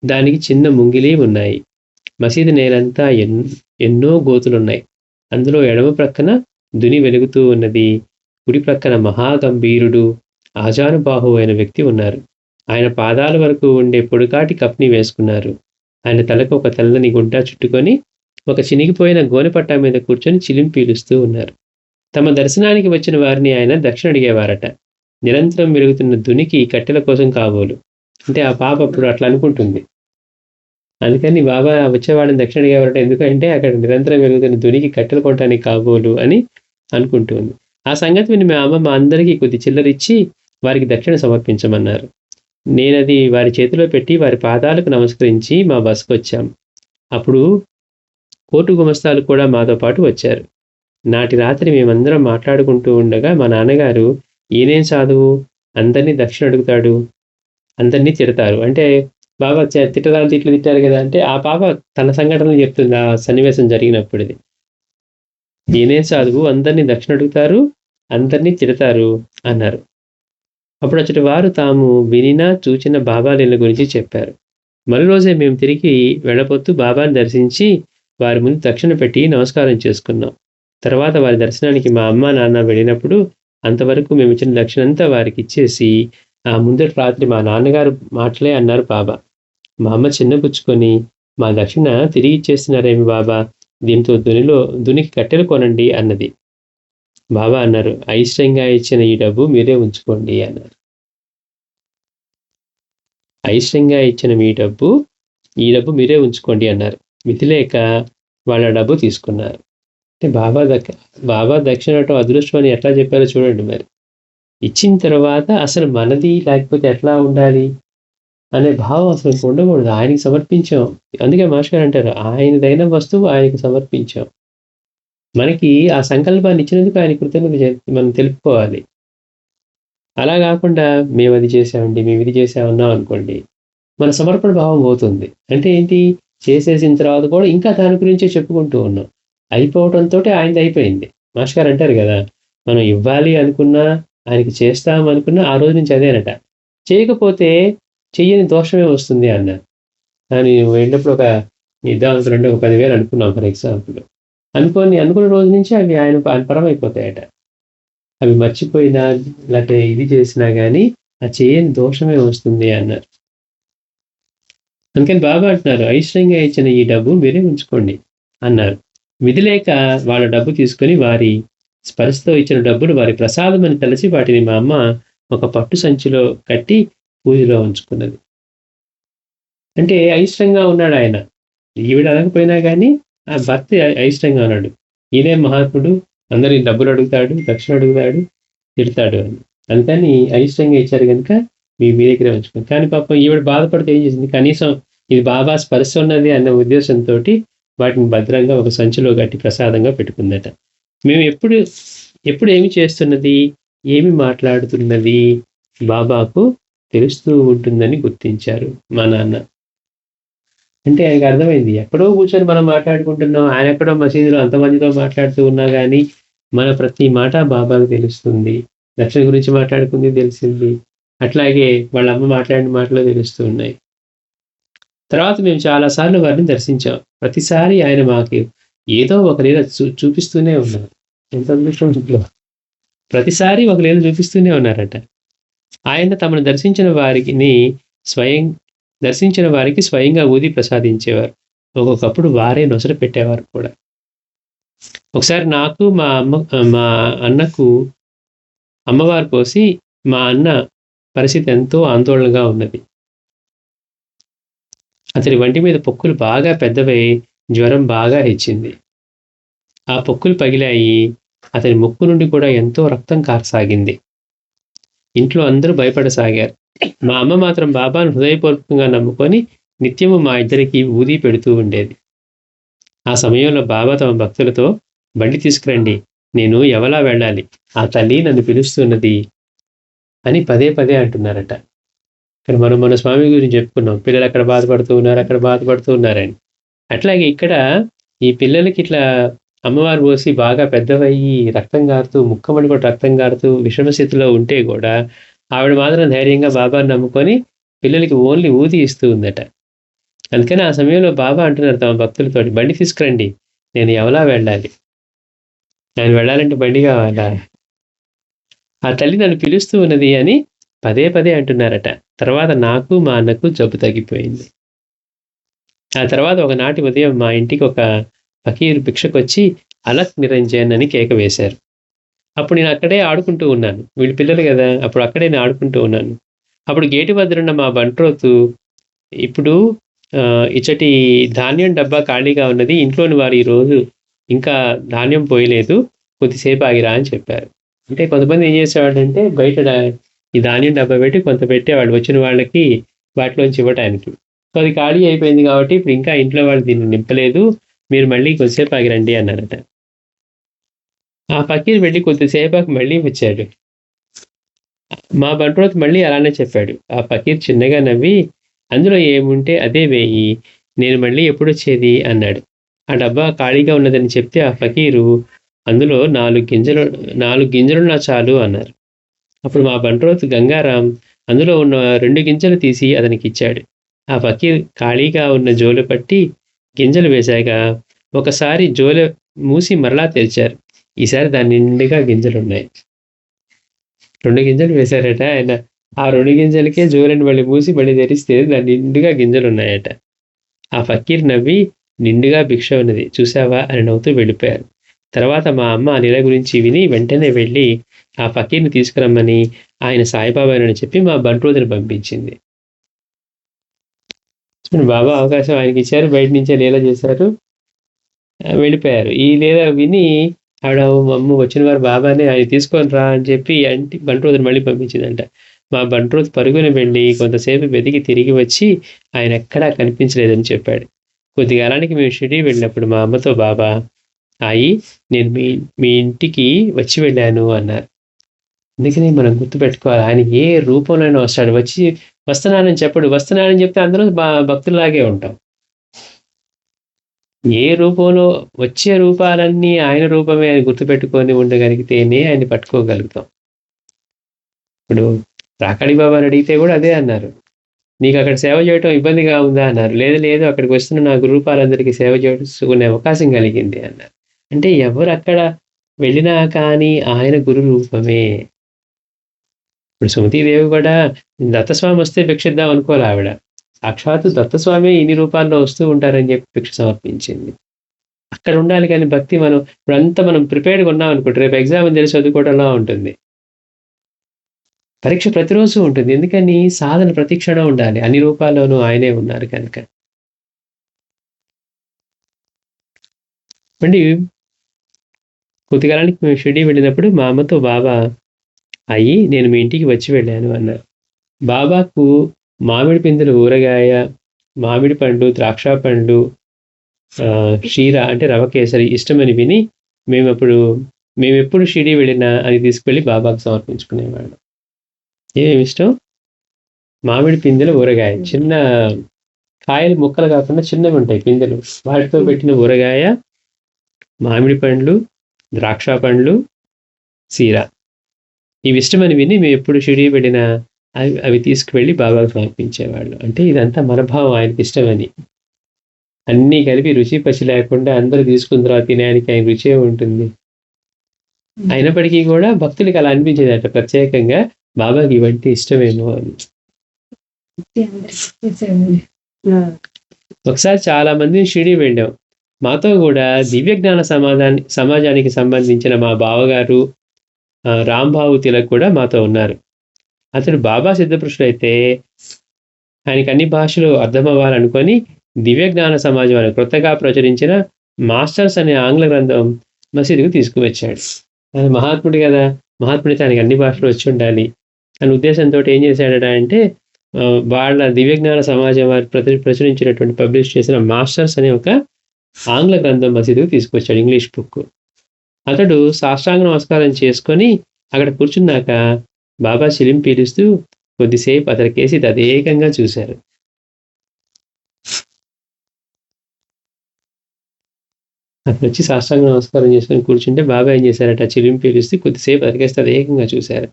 దానికి చిన్న ముంగిలి ఉన్నాయి. మసీదు నేలంతా ఎన్నో గోతులున్నాయి. అందులో ఎడమ ప్రక్కన దుని వెలుగుతూ ఉన్నది. కుడి ప్రక్కన మహాగంభీరుడు ఆజానుబాహు అయిన వ్యక్తి ఉన్నారు. ఆయన పాదాల వరకు ఉండే పొడుకాటి కప్ని వేసుకున్నారు. ఆయన తలకు ఒక తెల్లని గుడ్డ చుట్టుకొని ఒక చినిగిపోయిన గోనెపట్టా మీద కూర్చొని చిలిం పీలుస్తూ ఉన్నారు. తమ దర్శనానికి వచ్చిన వారిని ఆయన దక్షిణ అడిగేవారట. నిరంతరం మెరుగుతున్న దునికి కట్టెల కోసం కాబోలు. అంటే ఆ పాప అప్పుడు అట్లా అనుకుంటుంది. అందుకని బాబా వచ్చేవాడిని దక్షిణ అడిగేవారట. ఎందుకంటే అక్కడ నిరంతరం మెరుగుతున్న దునికి కట్టెలు కొనడానికి కాబోలు అని అనుకుంటుంది. ఆ సంగతి విని మా అమ్మ మా అందరికీ కొద్ది చిల్లరిచ్చి వారికి దక్షిణ సమర్పించమన్నారు. నేనది వారి చేతిలో పెట్టి వారి పాదాలకు నమస్కరించి మా బస్సుకు వచ్చాం. అప్పుడు కోర్టు గుమస్తాలు కూడా మాతో పాటు వచ్చారు. నాటి రాత్రి మేమందరం మాట్లాడుకుంటూ ఉండగా మా నాన్నగారు, ఈయనేం సాధువు, అందరినీ దక్షిణ అడుగుతాడు, అందరినీ తిడతారు. అంటే బాబా తిట్టడానికి ఇట్లా తిట్టారు కదా అంటే ఆ పాప తన సంఘటనలు చెప్తుంది. ఆ సన్నివేశం జరిగినప్పుడు ఈయనేం సాధువు, అందరినీ దక్షిణ అడుగుతారు, అందరినీ తిడతారు అన్నారు. అప్పుడు అచ్చటి వారు తాము వినినా చూచిన బాబా లీల గురించి చెప్పారు. మరో రోజే మేము తిరిగి వెళ్ళబోతూ బాబాని దర్శించి వారి ముందు దక్షిణ పెట్టి నమస్కారం చేసుకున్నాం. తర్వాత వారి దర్శనానికి మా అమ్మ నాన్న వెళ్ళినప్పుడు అంతవరకు మేము ఇచ్చిన దక్షిణ అంతా వారికి ఇచ్చేసి ఆ ముందటి రాత్రి మా నాన్నగారు మాటలే అన్నారు బాబా. మా అమ్మ చిన్నపుచ్చుకొని, మా దక్షిణ తిరిగి ఇచ్చేస్తున్నారేమి బాబా, దీంతో దునికి కట్టెలు కొనండి అన్నది. బాబా అన్నారు, అయిష్టంగా ఇచ్చిన ఈ డబ్బు మీరే ఉంచుకోండి అన్నారు. అయిష్టంగా ఇచ్చిన ఈ డబ్బు మీరే ఉంచుకోండి అన్నారు. మితి లేక వాళ్ళ డబ్బు తీసుకున్నారు. అంటే బాబా దక్షిణ అవటం అదృష్టం అని ఎట్లా చెప్పారో చూడండి. మరి ఇచ్చిన తర్వాత అసలు మనది లేకపోతే ఎట్లా ఉండాలి అనే భావం అసలు ఉండకూడదు. ఆయనకి సమర్పించాం. అందుకే మాస్టర్ గారు అంటారు, ఆయనదైన వస్తువు ఆయనకి సమర్పించాం. మనకి ఆ సంకల్పాన్ని ఇచ్చినందుకు ఆయన కృతజ్ఞత మనం తెలుపుకోవాలి. అలా కాకుండా మేము అది చేసామండి, మేము ఇది చేసామన్నాం అనుకోండి, మన సమర్పణ భావం పోతుంది. అంటే ఏంటి, చేసేసిన తర్వాత కూడా ఇంకా దాని గురించే చెప్పుకుంటూ ఉన్నాం. అయిపోవడంతో ఆయనది అయిపోయింది. మాస్టర్ గారు అంటారు కదా, మనం ఇవ్వాలి అనుకున్నా, ఆయనకి చేస్తాం అనుకున్నా ఆ రోజు నుంచి అదేనట. చేయకపోతే చెయ్యని దోషమే వస్తుంది అన్నారు. కానీ వెళ్ళినప్పుడు ఇద్దామనుకున్నట్టు ఒక 10,000 అనుకున్నాం ఫర్ ఎగ్జాంపుల్. అనుకున్న రోజు నుంచి అవి ఆయన పరం అయిపోతాయట. అవి మర్చిపోయినా లేకపోతే ఇది చేసినా కానీ ఆ చేయని దోషమే వస్తుంది అన్నారు. అందుకని బాబా అంటున్నారు, అయిష్టంగా ఇచ్చిన ఈ డబ్బు మీరే ఉంచుకోండి అన్నారు. విధి లేక వాళ్ళ డబ్బు తీసుకొని వారి స్పర్శతో ఇచ్చిన డబ్బులు వారి ప్రసాదం అని తలచి వాటిని మా అమ్మ ఒక పట్టు సంచిలో కట్టి పూజలో ఉంచుకున్నది. అంటే అయిష్టంగా ఉన్నాడు ఆయన. ఈవిడ అనకపోయినా కానీ ఆ భర్త అయిష్టంగా ఉన్నాడు. ఈయనే మహాత్ముడు, అందరి డబ్బులు అడుగుతాడు, దక్షిణ అడుగుతాడు, తిడతాడు అని. అందుకని అయిష్టంగా ఇచ్చారు కనుక మీ దగ్గరే ఉంచుకోండి. కానీ పాపం ఈవిడ బాధపడితే ఏం చేసింది, కనీసం ఇది బాబా స్పర్శ ఉన్నది అన్న ఉద్దేశంతో వాటిని భద్రంగా ఒక సంచిలో కట్టి ప్రసాదంగా పెట్టుకుందట. మేము ఎప్పుడు ఏమి చేస్తున్నది, ఏమి మాట్లాడుతున్నది బాబాకు తెలుస్తూ ఉంటుందని గుర్తించారు మా నాన్న. అంటే ఆయనకు అర్థమైంది, ఎక్కడో కూర్చొని మనం మాట్లాడుకుంటున్నాం, ఆయన ఎక్కడో మసీదులో అంతమందితో మాట్లాడుతూ ఉన్నా కానీ మన ప్రతి మాట బాబాకు తెలుస్తుంది. దక్షిణ గురించి మాట్లాడుకుంది తెలిసింది, అట్లాగే వాళ్ళ అమ్మ మాట్లాడిన మాటలు తెలుస్తూ ఉన్నాయి. తర్వాత మేము చాలాసార్లు వారిని దర్శించాం. ప్రతిసారి ఆయన మాకు ఏదో ఒక లీల చూపిస్తూనే ఉన్నారు. ఎంత అదృష్టం ఇంట్లో, ప్రతిసారి ఒక లీల చూపిస్తూనే ఉన్నారట. ఆయన తమను దర్శించిన వారికి స్వయంగా ఊది ప్రసాదించేవారు. ఒక్కొక్కప్పుడు వారే నొసరు పెట్టేవారు కూడా. ఒకసారి నాకు మా అన్నకు అమ్మవారు పోసి మా అన్న పరిస్థితి ఎంతో ఆందోళనగా ఉన్నది. అతని వంటి మీద పొక్కులు బాగా పెద్దవై జ్వరం బాగా హెచ్చింది. ఆ పొక్కులు పగిలాయి. అతని ముక్కు నుండి కూడా ఎంతో రక్తం కారసాగింది. ఇంట్లో అందరూ భయపడసాగారు. మా అమ్మ మాత్రం బాబాను హృదయపూర్వకంగా నమ్ముకొని నిత్యము మా ఇద్దరికి ఊది పెడుతూ ఉండేది. ఆ సమయంలో బాబా తమ భక్తులతో, బండి తీసుకురండి, నేను ఎవలా వెళ్ళాలి, ఆ తల్లి నన్ను పిలుస్తున్నది అని పదే పదే అంటున్నారట. కానీ మనం మన స్వామి గురించి చెప్పుకున్నాం, పిల్లలు అక్కడ బాధపడుతూ ఉన్నారని. అట్లాగే ఇక్కడ ఈ పిల్లలకి ఇట్లా అమ్మవారు పోసి బాగా పెద్దవయ్యి రక్తం గారుతూ, ముక్కమడి కూడా రక్తం గారుతూ విషమ స్థితిలో ఉంటే కూడా ఆవిడ మాత్రం ధైర్యంగా బాబాని నమ్ముకొని పిల్లలకి ఓన్లీ ఊది ఇస్తూ ఉందట. అందుకని ఆ సమయంలో బాబా అంటున్నారు తమ భక్తులతోటి, బండి తీసుకురండి, నేను ఎవలా వెళ్ళాలి, నేను వెళ్ళాలంటే బండి కావాలా, ఆ తల్లి నన్ను పిలుస్తూ ఉన్నది అని పదే పదే అంటున్నారట. తర్వాత నాకు మా అన్నకు జబ్బు తగ్గిపోయింది. ఆ తర్వాత ఒకనాటి ఉదయం మా ఇంటికి ఒక ఫకీరు భిక్షకొచ్చి అలక్ నిరంజన్ అని కేక వేశారు. అప్పుడు నేను అక్కడే ఆడుకుంటూ ఉన్నాను. వీళ్ళు పిల్లలు కదా, అప్పుడు అక్కడే నేను ఆడుకుంటూ ఉన్నాను. అప్పుడు గేటు వద్దనున్న మా బంట్రోతు, ఇప్పుడు ఇచ్చటి ధాన్యం డబ్బా ఖాళీగా ఉన్నది, ఇంట్లోని వారు ఈరోజు ఇంకా ధాన్యం పోయలేదు, కొద్దిసేపు ఆగిరా అని చెప్పారు. అంటే కొంతమంది ఏం చేసేవాళ్ళంటే బయట ఈ ధాన్యం డబ్బా పెట్టి కొంత పెట్టేవాళ్ళు వచ్చిన వాళ్ళకి వాటిలోంచి ఇవ్వటానికి. సో అది ఖాళీ అయిపోయింది కాబట్టి ఇప్పుడు ఇంకా ఇంట్లో వాళ్ళు దీన్ని నింపలేదు, మీరు మళ్ళీ కొద్దిసేపు ఆగిరండి అన్నారట. ఆ ఫకీర్ వెళ్ళి కొద్దిసేపాకి మళ్ళీ వచ్చాడు. మా బంట్రోత్ మళ్ళీ అలానే చెప్పాడు. ఆ ఫకీర్ చిన్నగా నవ్వి, అందులో ఏముంటే అదే వేయి, నేను మళ్ళీ ఎప్పుడు వచ్చేది అన్నాడు. ఆ డబ్బా ఖాళీగా ఉన్నదని చెప్తే ఆ ఫకీరు, అందులో 4 గింజలున్నా చాలు అన్నారు. అప్పుడు మా బంట్రోత్ గంగారాం అందులో ఉన్న 2 గింజలు తీసి అతనికి ఇచ్చాడు. ఆ ఫకీర్ ఖాళీగా ఉన్న జోలు పట్టి గింజలు వేశాక ఒకసారి జోలు మూసి మరలా తెరిచారు. ఈసారి దాని నిండుగా గింజలున్నాయి. 2 గింజలు వేశారట ఆయన. ఆ 2 గింజలకే జోలని మళ్ళీ మూసి మళ్ళీ తెరిస్తే దాని నిండుగా గింజలున్నాయట. ఆ ఫకీర్ నవ్వి, నిండుగా భిక్ష ఉన్నది చూసావా అని నవ్వుతూ వెళ్ళిపోయారు. తర్వాత మా అమ్మ ఆ నెల గురించి విని వెంటనే వెళ్ళి ఆ ఫకీర్ని తీసుకురమ్మని ఆయన సాయిబాబాని చెప్పి మా బంట్రోతుని పంపించింది. బాబా అవకాశం ఆయనకి ఇచ్చారు, బయట నుంచే లీల చేశారు, వెళ్ళిపోయారు. ఈ లీల విని ఆవిడ, అమ్మ వచ్చిన వారు బాబానే ఆయన తీసుకొని రా అని చెప్పి బంట్రోతుని మళ్ళీ పంపించిందంట. మా బంట్రోత్ పరుగుని వెళ్ళి కొంతసేపు వెతికి తిరిగి వచ్చి ఆయన ఎక్కడా కనిపించలేదని చెప్పాడు. కొద్దిగాలానికి మేము షిరిడీ వెళ్ళినప్పుడు మా అమ్మతో బాబా, అయ్యి నేను మీ ఇంటికి వచ్చి వెళ్ళాను అన్నారు. అందుకని మనం గుర్తుపెట్టుకోవాలి, ఆయన ఏ రూపంలోనే వస్తాడు. వస్తున్నానని చెప్పడు, వస్తున్నానని చెప్తే అందరూ భక్తులాగే ఉంటాం. ఏ రూపంలో వచ్చే రూపాలన్నీ ఆయన రూపమే అని గుర్తుపెట్టుకొని ఉండగలిగితేనే ఆయన్ని పట్టుకోగలుగుతాం. ఇప్పుడు రాకాడి బాబాని అడిగితే కూడా అదే అన్నారు, నీకు అక్కడ సేవ చేయటం ఇబ్బందిగా ఉందా అన్నారు. లేదు అక్కడికి వస్తున్న నా గురూపాలందరికీ సేవ చేసుకునే అవకాశం కలిగింది అన్నారు. అంటే ఎవరు అక్కడ వెళ్ళినా కానీ ఆయన గురు రూపమే. ఇప్పుడు సుమతీదేవి కూడా దత్తస్వామి వస్తే భిక్షిద్దాం అనుకోవాలి ఆవిడ, సాక్షాత్తు దత్తస్వామి ఇన్ని రూపాల్లో వస్తూ ఉంటారని చెప్పి భిక్ష సమర్పించింది. అక్కడ ఉండాలి కానీ భక్తి ఇప్పుడంతా మనం ప్రిపేర్డ్గా ఉన్నాం అనుకుంటే రేపు ఎగ్జామ్ తెలిసి చదువుకోవడంలో ఉంటుంది. పరీక్ష ప్రతిరోజు ఉంటుంది, ఎందుకని సాధన ప్రతి క్షణం ఉండాలి, అన్ని రూపాల్లోనూ ఆయనే ఉన్నారు కనుక. అండి కొద్దిగాలానికి మేము షిరిడీ వెళ్ళినప్పుడు మా అమ్మతో బాబా, అయ్యి నేను మీ ఇంటికి వచ్చి వెళ్ళాను అన్నారు. బాబాకు మామిడి పిందెలు ఊరగాయ, మామిడి పండు, ద్రాక్ష పండు, క్షీర అంటే రవ కేసరి ఇష్టమని విని మేమెప్పుడు షిరిడీ వెళ్ళినా అది తీసుకువెళ్ళి బాబాకు సమర్పించుకునేవాడు. ఏమేమి ఇష్టం? మామిడి పిందెలు ఊరగాయ, చిన్న కాయలు ముక్కలు కాకుండా చిన్నవి ఉంటాయి పిందెలు, వాటితో పెట్టిన ఊరగాయ, మామిడి పండ్లు, ద్రాక్ష పండ్లు, సీర, ఇవి ఇష్టమని విని మేము ఎప్పుడు షిరిడీ వెళ్ళినా అవి తీసుకువెళ్ళి బాబాకు సమర్పించేవాళ్ళు. అంటే ఇదంతా మనభావం, ఆయనకి ఇష్టమని. అన్నీ కలిపి రుచి పచ్చి లేకుండా అందరూ తీసుకున్న తర్వాత తినేయానికి ఆయన రుచే ఉంటుంది. అయినప్పటికీ కూడా భక్తులకి అలా అనిపించేదట ప్రత్యేకంగా, బాబాకి ఇవంటే ఇష్టమేమో అని. ఒకసారి చాలా మంది షిరిడీ వెళ్ళాం. మాతో కూడా దివ్యజ్ఞాన సమాజానికి సంబంధించిన మా బావగారు రాంబాబు తిలక్ కూడా మాతో ఉన్నారు. అతడు బాబా సిద్ధపురుషుడు అయితే ఆయనకి అన్ని భాషలు అర్థమవ్వాలనుకొని దివ్యజ్ఞాన సమాజం అని కొత్తగా ప్రచురించిన మాస్టర్స్ అనే ఆంగ్ల గ్రంథం మసీదుకు తీసుకువచ్చాడు. ఆయన మహాత్ముడు కదా, మహాత్ముడితే ఆయనకి అన్ని భాషలు వచ్చి ఉండాలి అనే ఉద్దేశంతో ఏం చేశాడట అంటే, వాళ్ళ దివ్యజ్ఞాన సమాజం వారు ప్రచురించినటువంటి పబ్లిష్ చేసిన మాస్టర్స్ అనే ఒక ఆంగ్ల గ్రంథం మసీదుకు తీసుకొచ్చాడు, ఇంగ్లీష్ బుక్. అతడు సాష్టాంగ నమస్కారం చేసుకొని అక్కడ కూర్చున్నాక బాబా చిలిం పీలుస్తూ కొద్దిసేపు అతనికేసి తదేకంగా చూశారు. అతను వచ్చి సాష్టాంగ నమస్కారం చేసుకొని కూర్చుంటే బాబా ఏం చేశారట, చిలిం పీలుస్తూ కొద్దిసేపు అతనికేసి తదేకంగా చూశారు.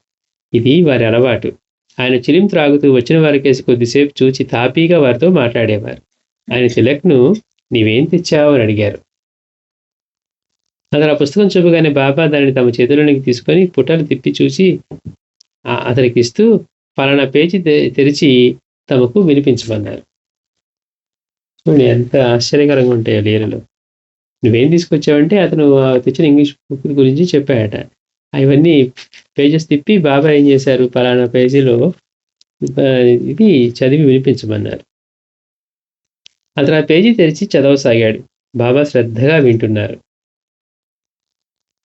ఇది వారి అలవాటు. ఆయన చిలిం త్రాగుతూ వచ్చిన వారికేసి కొద్దిసేపు చూచి తాపీగా వారితో మాట్లాడేవారు. ఆయన తిలక్ను నీవేం తెచ్చావు అని అడిగారు. అతను ఆ పుస్తకం చూపగానే బాబా దానిని తమ చేతుల్లోనికి తీసుకొని పుటలు తిప్పి చూసి అతనికి ఇస్తూ పలానా పేజీ తెరిచి తమకు వినిపించమన్నారు. చూడండి ఎంత ఆశ్చర్యకరంగా ఉంటాయో లీలలు. నువ్వేం తీసుకొచ్చావంటే అతను తెచ్చిన ఇంగ్లీష్ బుక్ గురించి చెప్పాడట. అవన్నీ పేజెస్ తిప్పి బాబా ఏం చేశారు, పలానా పేజీలో ఇది చదివి వినిపించమన్నారు. అతను ఆ పేజీ తెరిచి చదవసాగాడు. బాబా శ్రద్ధగా వింటున్నారు.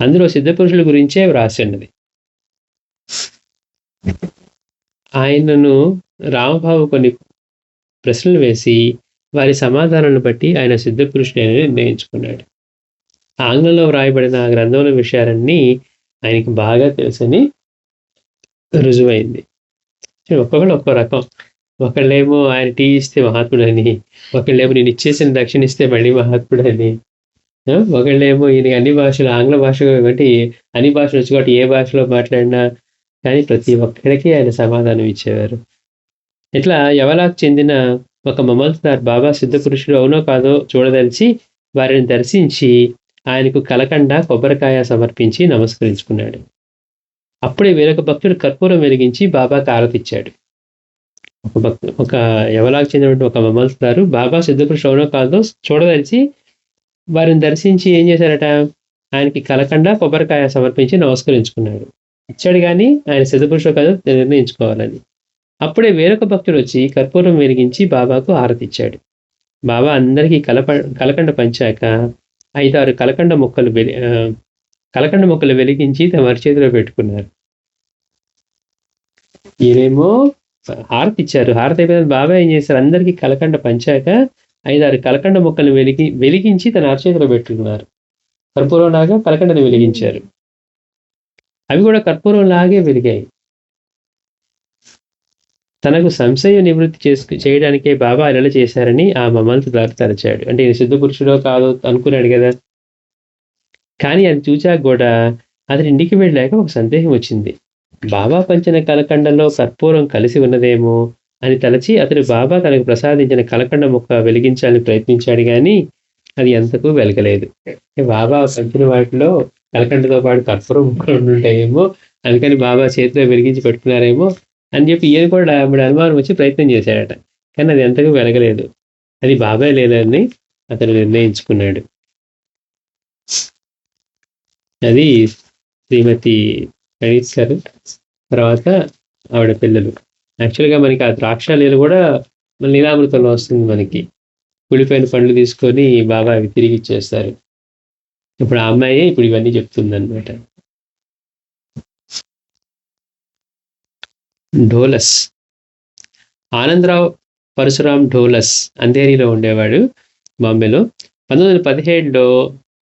అందులో సిద్ధపురుషుల గురించే వ్రాసి ఉన్నది. ఆయనను రామబాబు కొన్ని ప్రశ్నలు వేసి వారి సమాధానాలను బట్టి ఆయన సిద్ధపురుషుడని నిర్ణయించుకున్నాడు. ఆంగ్లంలో వ్రాయబడిన ఆ గ్రంథంలో విషయాలన్నీ ఆయనకి బాగా తెలుసని రుజువైంది. ఒక్కొక్కళ్ళు ఒక్కో రకం. ఒకళ్ళేమో ఆయన టీ ఇస్తే మహాత్ముడని, ఒకళ్ళేమో నేను ఇచ్చేసిన దక్షిణ ఇస్తే మళ్ళీ మహాత్ముడని, ఒకళ్ళేమో ఈయన అన్ని భాషలు ఆంగ్ల భాష కాబట్టి అన్ని భాషలు వచ్చి కాబట్టి ఏ భాషలో మాట్లాడినా కానీ ప్రతి ఒక్కరికి ఆయన సమాధానం ఇచ్చేవారు. ఇట్లా యవలాకు చెందిన ఒక మమల్దార్ బాబా సిద్ధపురుషుడు అవునో కాదో చూడదలిచి వారిని దర్శించి ఆయనకు కలకండ కొబ్బరికాయ సమర్పించి నమస్కరించుకున్నాడు. అప్పుడే వేరొక భక్తుడు కర్పూరం వెలిగించి బాబాకు ఆరతిచ్చాడు. ఒక యవలాకు చెందినటువంటి ఒక మమల్దారు బాబా సిద్ధపురుషుడు అవునో కాదో చూడదలిచి వారిని దర్శించి ఏం చేశారట, ఆయనకి కలకండ కొబ్బరికాయ సమర్పించి నమస్కరించుకున్నాడు. ఇచ్చాడు కానీ ఆయన సిద్ధపురుషుడు కాదో నిర్ణయించుకోవాలని. అప్పుడే వేరొక భక్తుడు వచ్చి కర్పూరం వెలిగించి బాబాకు ఆరతిచ్చాడు. బాబా అందరికీ కలకండ పంచాక 5-6 కలకండ మొక్కలు వెలిగించి తమ అరచేతిలో పెట్టుకున్నారు. ఈయనేమో హారతి ఇచ్చారు. హారతి అయిపోయిన బాబా ఏం చేశారు, అందరికీ కలకండ పంచాక 5-6 కలకండ మొక్కలు వెలిగించి తన అరచేతిలో పెట్టుకున్నారు. కర్పూరం లాగా కలకండను వెలిగించారు. అవి కూడా కర్పూరం లాగే వెలిగాయి. తనకు సంశయ నివృత్తి చేయడానికే బాబా అలా చేశారని ఆ మమల్దారు తలచాడు. అంటే ఈయన సిద్ధపురుషుడో కాదో అనుకున్నాడు కదా. కానీ అది చూచాక కూడా అతని ఇంటికి వెళ్ళాక ఒక సందేహం వచ్చింది. బాబా పంచిన కలకండలో కర్పూరం కలిసి ఉన్నదేమో అని తలచి అతడు బాబా తనకు ప్రసాదించిన కలకండ మొక్క వెలిగించాలని ప్రయత్నించాడు కానీ అది ఎంతకు వెలగలేదు. బాబా పంచిన వాటిలో కలకండతో పాటు కర్పూరం మొక్కలు ఉండుంటాయేమో, అందుకని బాబా చేతిలో వెలిగించి పెట్టుకున్నారేమో అని చెప్పి ఈయన కూడా ఇప్పుడు అనుమానం వచ్చి ప్రయత్నం చేశాడట. కానీ అది ఎంతకు వెలగలేదు. అది బాబాయ్ లేదని అతను నిర్ణయించుకున్నాడు. అది శ్రీమతి గణేష్ గారు, తర్వాత ఆవిడ పిల్లలు. యాక్చువల్గా మనకి ఆ ద్రాక్షాలీలు కూడా మన లీలామృతంలో వస్తుంది. మనకి కుళ్ళిపోయిన పండ్లు తీసుకొని బాబా అవి తిరిగి ఇచ్చేస్తారు. ఇప్పుడు ఆ అమ్మాయి ఇప్పుడు ఇవన్నీ చెప్తుంది అనమాట. ఢోలస్ ఆనందరావు పరశురాం ఢోలస్ అంధేరిలో ఉండేవాడు, బాంబేలో. 1917లో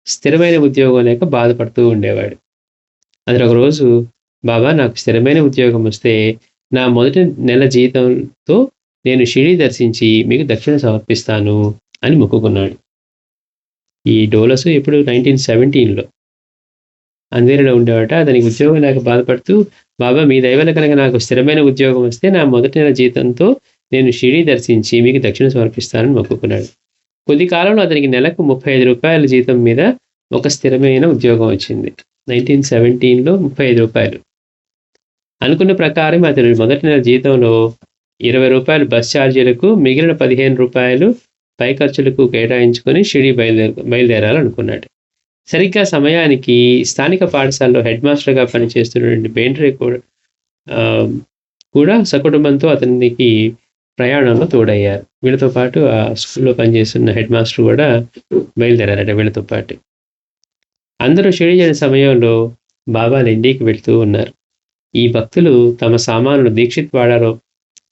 స్థిరమైన ఉద్యోగం లేక బాధపడుతూ ఉండేవాడు. అతను ఒకరోజు, బాబా నాకు స్థిరమైన ఉద్యోగం వస్తే నా మొదటి నెల జీతంతో నేను షిరిడి దర్శించి మీకు దక్షిణ సమర్పిస్తాను అని మొక్కుకున్నాడు. ఈ డోలసు ఇప్పుడు 1917లో అంధేరిలో ఉండేవాట. అతనికి ఉద్యోగం లేక బాధపడుతూ, బాబా మీ దయవల్ల కనుక నాకు స్థిరమైన ఉద్యోగం వస్తే నా మొదటి నెల జీతంతో నేను షిరిడి దర్శించి మీకు దక్షిణ సమర్పిస్తానని మొక్కుకున్నాడు. కొద్ది కాలంలో అతనికి నెలకు 35 రూపాయల జీతం మీద ఒక స్థిరమైన ఉద్యోగం వచ్చింది. 1917లో 35 రూపాయలు. అనుకున్న ప్రకారం అతని మొదటి నెల జీతంలో 20 రూపాయలు బస్ ఛార్జీలకు, మిగిలిన 15 రూపాయలు పై ఖర్చులకు కేటాయించుకొని షిరిడి బయలుదేరాలనుకున్నాడు. సరిగ్గా సమయానికి స్థానిక పాఠశాలలో హెడ్ మాస్టర్గా పనిచేస్తున్నటువంటి బేండ్రే కూడా సకుటుంబంతో అతనికి ప్రయాణంలో తోడయ్యారు. వీళ్ళతో పాటు ఆ స్కూల్లో పనిచేస్తున్న హెడ్ మాస్టర్ కూడా బయలుదేరారట వీళ్ళతో పాటు. అందరూ షిరిడి చేరిన సమయంలో బాబా లిండీకి వెళ్తూ ఉన్నారు. ఈ భక్తులు తమ సామానులు దీక్షిత్ వాడాలో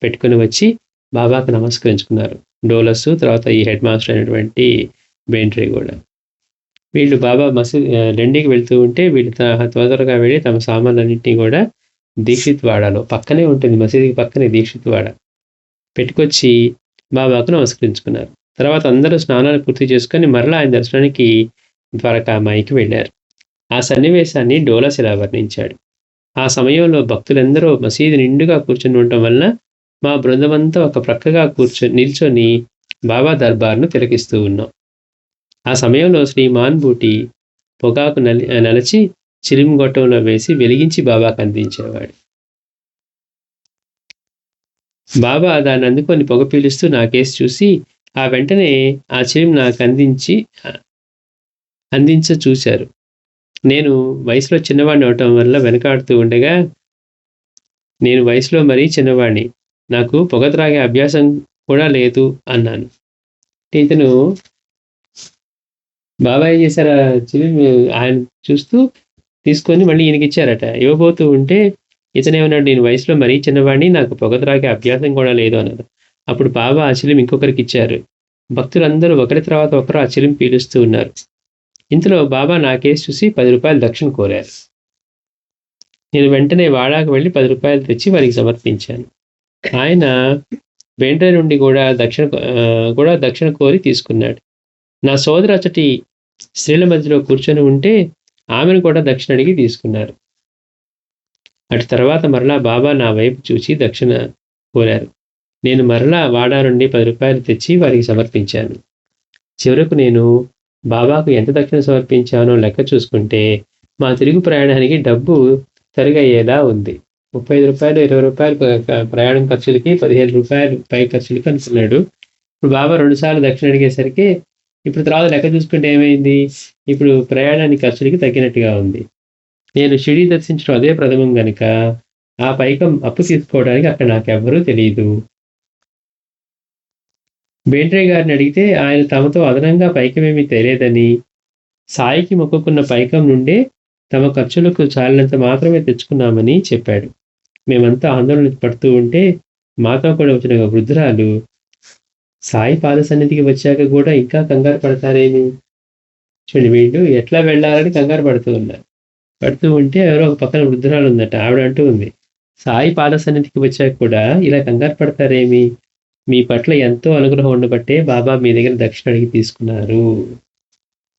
పెట్టుకుని వచ్చి బాబాకు నమస్కరించుకున్నారు. డోలస్సు, తర్వాత ఈ హెడ్ మాస్టర్ అయినటువంటి బేండ్రే కూడా. వీళ్ళు బాబా లిండీకి వెళ్తూ ఉంటే వీళ్ళు త్వరగా వెళ్ళి తమ సామాన్లన్నింటినీ కూడా దీక్షిత్ వాడాలో, పక్కనే ఉంటుంది మసీదుకి పక్కనే దీక్షిత్ వాడ, పెట్టుకొచ్చి బాబాకు నమస్కరించుకున్నారు. తర్వాత అందరూ స్నానాలు పూర్తి చేసుకొని మరలా ఆయన దర్శనానికి ద్వారకామాయికి వెళ్ళారు. ఆ సన్నివేశాన్ని డోలస్ ఇలా వర్ణించాడు. ఆ సమయంలో భక్తులందరూ మసీదు నిండుగా కూర్చొని ఉండటం వలన మా బృందమంతా ఒక ప్రక్కగా నిల్చొని బాబా దర్బార్ను తిలకిస్తూ ఉన్నాం. ఆ సమయంలో శ్రీమాన్ బూటి పొగాకు నలచి చిలిం గొట్టంలో వేసి వెలిగించి బాబాకు అందించేవాడు. బాబా దాన్ని అందుకొని పొగ పీలుస్తూ నా కేసు చూసి ఆ వెంటనే ఆ చిలిం నాకు అందించి చూశారు. నేను వయసులో చిన్నవాడిని అవటం వల్ల వెనకాడుతూ ఉండగా, నేను వయసులో మరీ చిన్నవాడిని, నాకు పొగ త్రాగే అభ్యాసం కూడా లేదు అన్నాను. ఇతను బాబా ఏం చేశారు, ఆయన చూస్తూ తీసుకొని మళ్ళీ ఈయనకిచ్చారట. ఇవ్వబోతూ ఉంటే ఇతనేమన్నాడు, నేను వయసులో మరీ చిన్నవాడిని, నాకు పొగ త్రాగే అభ్యాసం కూడా లేదు అన్నారు. అప్పుడు బాబా ఆ చిలుం ఇంకొకరికి ఇచ్చారు. భక్తులందరూ ఒకరి తర్వాత ఒకరు ఆ చిలుం పీలుస్తూ ఉన్నారు. ఇంతలో బాబా నా కేసు చూసి 10 రూపాయలు దక్షిణ కోరారు. నేను వెంటనే వాడాకు వెళ్ళి 10 రూపాయలు తెచ్చి వారికి సమర్పించాను. ఆయన బెండ్రే నుండి కూడా దక్షిణ కోరి తీసుకున్నాడు. నా సోదరు అచ్చటి స్త్రీల మధ్యలో కూర్చొని ఉంటే ఆమెను కూడా దక్షిణ అడిగి తీసుకున్నారు. అటు తర్వాత మరలా బాబా నా వైపు చూసి దక్షిణ కోరారు. నేను మరలా వాడా నుండి 10 రూపాయలు తెచ్చి వారికి సమర్పించాను. చివరకు నేను బాబాకు ఎంత దక్షిణ సమర్పించానో లెక్క చూసుకుంటే మా తిరుగు ప్రయాణానికి డబ్బు సరిగయ్యేలా ఉంది. 35 రూపాయలు, 20 రూపాయలు ప్రయాణం ఖర్చులకి, 15 రూపాయలు పై ఖర్చులకి అనుకున్నాడు. ఇప్పుడు బాబా 2 సార్లు దక్షిణ అడిగేసరికి ఇప్పుడు తర్వాత లెక్క చూసుకుంటే ఏమైంది, ఇప్పుడు ప్రయాణానికి ఖర్చులకి తగ్గినట్టుగా ఉంది. నేను షిరిడి దర్శించడం అదే ప్రథమం గనుక ఆ పైకం అప్పు తీసుకోవడానికి అక్కడ నాకెవ్వరూ తెలియదు. బేండ్రే గారిని అడిగితే ఆయన తమతో అదనంగా పైకమేమీ తెలియదని, సాయికి మొక్కుకున్న పైకం నుండే తమ ఖర్చులకు చాలినంత మాత్రమే తెచ్చుకున్నామని చెప్పాడు. మేమంతా ఆందోళన పడుతూ ఉంటే మాతో కూడా వచ్చిన ఒక వృద్ధురాలు, సాయి పాద సన్నిధికి వచ్చాక కూడా ఇంకా కంగారు పడతారేమి, చూడండి వీళ్ళు ఎట్లా వెళ్ళాలని కంగారు పడుతూ ఉంటే ఎవరో ఒక పక్కన వృద్ధురాలు ఉందట. ఆవిడ అంటూ ఉంది, సాయి పాద సన్నిధికి వచ్చాక కూడా ఇలా కంగారు పడతారేమి, మీ పట్ల ఎంతో అనుగ్రహం ఉండబట్టే బాబా మీ దగ్గర దక్షిణ అడిగి తీసుకున్నారు.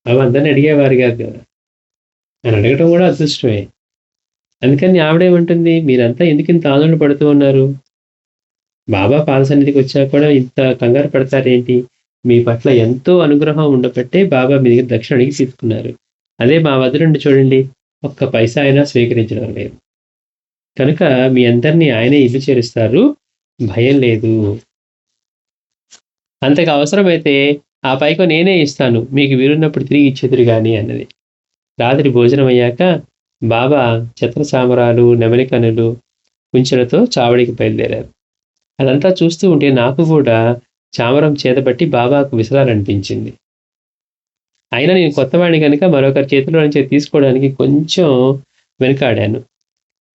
బాబా అందరిని అడిగేవారు కాదు కదా, అని అడగటం కూడా అదృష్టమే. అందుకని ఆవిడేమంటుంది, మీరంతా ఎందుకు ఇంత ఆందోళన పడుతూ ఉన్నారు, బాబా పాద సన్నిధికి వచ్చాక కూడా ఇంత కంగారు పడతారేంటి, మీ పట్ల ఎంతో అనుగ్రహం ఉండబట్టే బాబా మీ దగ్గర దక్షిణ అడిగి తీసుకున్నారు. అదే మా వద్ద నుండి చూడండి, ఒక్క పైసా అయినా స్వీకరించడం లేదు. కనుక మీ అందరినీ ఆయనే ఇల్లు చేరుస్తారు, భయం లేదు. అంతకు అవసరమైతే ఆ పైకం నేనే ఇస్తాను, మీకు వీలున్నప్పుడు తిరిగి ఇచ్చేదురు గాని అన్నది. రాత్రి భోజనం అయ్యాక బాబా ఛత్రచామరాలు, నెమలికనులు, కుంచెలతో చావడికి బయలుదేరారు. అదంతా చూస్తూ ఉంటే నాకు కూడా చామరం చేతబట్టి బాబాకు విసరాలనిపించింది. అయినా నేను కొత్తవాడిని కనుక మరొకరి చేతిలో నుంచి తీసుకోవడానికి కొంచెం వెనుకాడాను.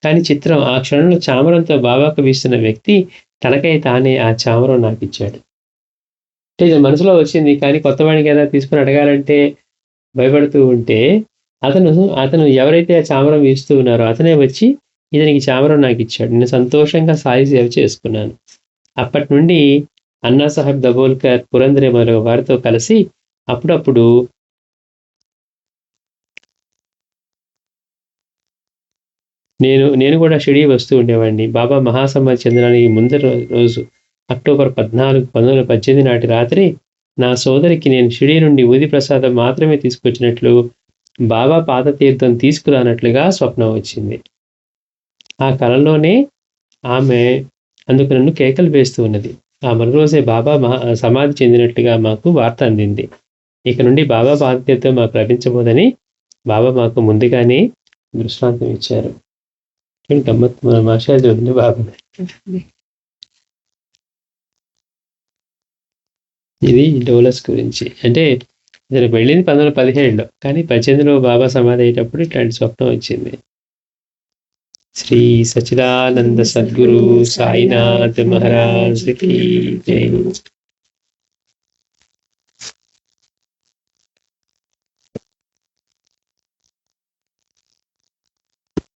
కానీ చిత్రం, ఆ క్షణంలో చామరంతో బాబాకు వీస్తున్న వ్యక్తి తనకై తానే ఆ చామరం నాకు ఇచ్చాడు. అంటే మనసులో వచ్చింది, కానీ కొత్తవాడిని కదా తీసుకుని అడగాలంటే భయపడుతూ ఉంటే అతను ఎవరైతే ఆ చామరం వీస్తూ ఉన్నారో అతనే వచ్చి ఇతనికి చామరం నాకు ఇచ్చాడు. నేను సంతోషంగా సాయి సేవ చేసుకున్నాను. అప్పటి నుండి అన్నా సాహెబ్ దబోల్కర్, పురందరే మొదలగు వారితో కలిసి అప్పుడప్పుడు నేను కూడా షిరిడి వస్తూ ఉండేవాడిని. బాబా మహాసమాధి చెందడానికి ముందర రోజు అక్టోబర్ 14, 1918 నాటి రాత్రి నా సోదరికి నేను షిరిడి నుండి ఊది ప్రసాదం మాత్రమే తీసుకొచ్చినట్లు, బాబా పాదతీర్థం తీసుకురానట్లుగా స్వప్నం వచ్చింది. ఆ కలలోనే ఆమె అందుకు నన్ను కేకలు వేస్తూ ఉన్నది. ఆ మరురోజే బాబా సమాధి చెందినట్లుగా మాకు వార్త అందింది. ఇక నుండి బాబా పాదతీర్థం మాకు లభించబోదని బాబా మాకు ముందుగానే దృష్టాంతం ఇచ్చారు. గమ్మత్ మన మాషా చూడండి బాబా. ఇది డోలస్ గురించి. అంటే ఇతను వెళ్ళింది 1917లో, కానీ 18లో బాబా సమాధి అయ్యేటప్పుడు ఇట్లాంటి స్వప్నం వచ్చింది. శ్రీ సచ్చిదానంద సద్గురు సాయినాథ్ మహారాజ్ కీ జై.